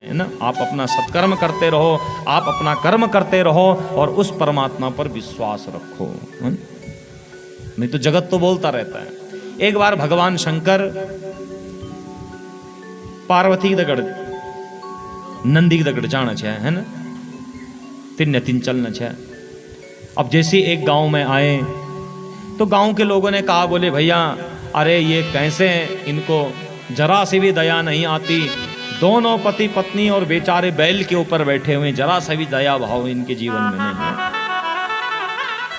है ना। आप अपना सत्कर्म करते रहो, आप अपना कर्म करते रहो और उस परमात्मा पर विश्वास रखो, है? नहीं तो जगत तो बोलता रहता है। एक बार भगवान शंकर पार्वती दगड़ नंदी दगड़ जाना है ना, तीन तीन चलना है। अब जैसे एक गांव में आए तो गांव के लोगों ने कहा, बोले भैया अरे ये कैसे, इनको जरा सी भी दया नहीं आती, दोनों पति पत्नी और बेचारे बैल के ऊपर बैठे हुए, जरा सा भी दया भाव इनके जीवन में नहीं है।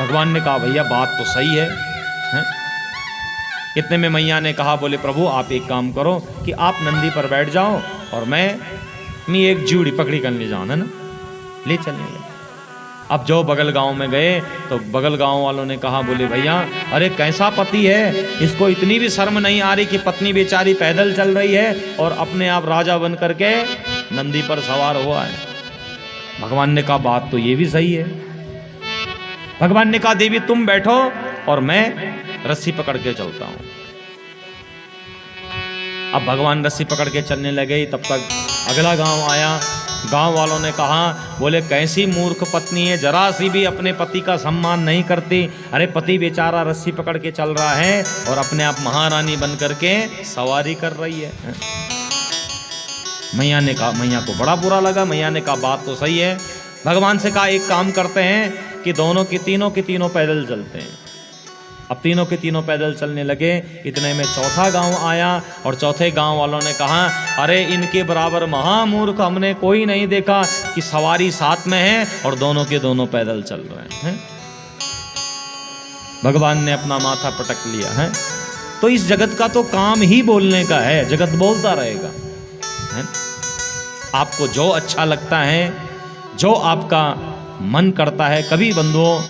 भगवान ने कहा भैया बात तो सही है, हैं? इतने में मैया ने कहा, बोले प्रभु आप एक काम करो कि आप नंदी पर बैठ जाओ और मैं एक जूड़ी पकड़ी कर ले जाओ, है ना, ले चलेंगे। अब जो बगल गांव में गए तो बगल गांव वालों ने कहा, बोले भैया अरे कैसा पति है, इसको इतनी भी शर्म नहीं आ रही कि पत्नी बेचारी पैदल चल रही है और अपने आप राजा बन करके नंदी पर सवार हुआ है। भगवान ने कहा बात तो ये भी सही है। भगवान ने कहा देवी तुम बैठो और मैं रस्सी पकड़ के चलता हूं। अब भगवान रस्सी पकड़ के चलने लगे, तब तक अगला गांव आया। गांव वालों ने कहा, बोले कैसी मूर्ख पत्नी है, जरा सी भी अपने पति का सम्मान नहीं करती। अरे पति बेचारा रस्सी पकड़ के चल रहा है और अपने आप महारानी बन करके सवारी कर रही है। मैया ने कहा, मैया को बड़ा बुरा लगा। मैया ने कहा बात तो सही है। भगवान से कहा एक काम करते हैं कि दोनों के तीनों पैदल चलते हैं। अब तीनों के तीनों पैदल चलने लगे। इतने में चौथा गांव आया और चौथे गांव वालों ने कहा, अरे इनके बराबर महामूर्ख हमने कोई नहीं देखा कि सवारी साथ में है और दोनों के दोनों पैदल चल रहे हैं। भगवान ने अपना माथा पटक लिया है। तो इस जगत का तो काम ही बोलने का है, जगत बोलता रहेगा, है? आपको जो अच्छा लगता है, जो आपका मन करता है, कभी बंधुओं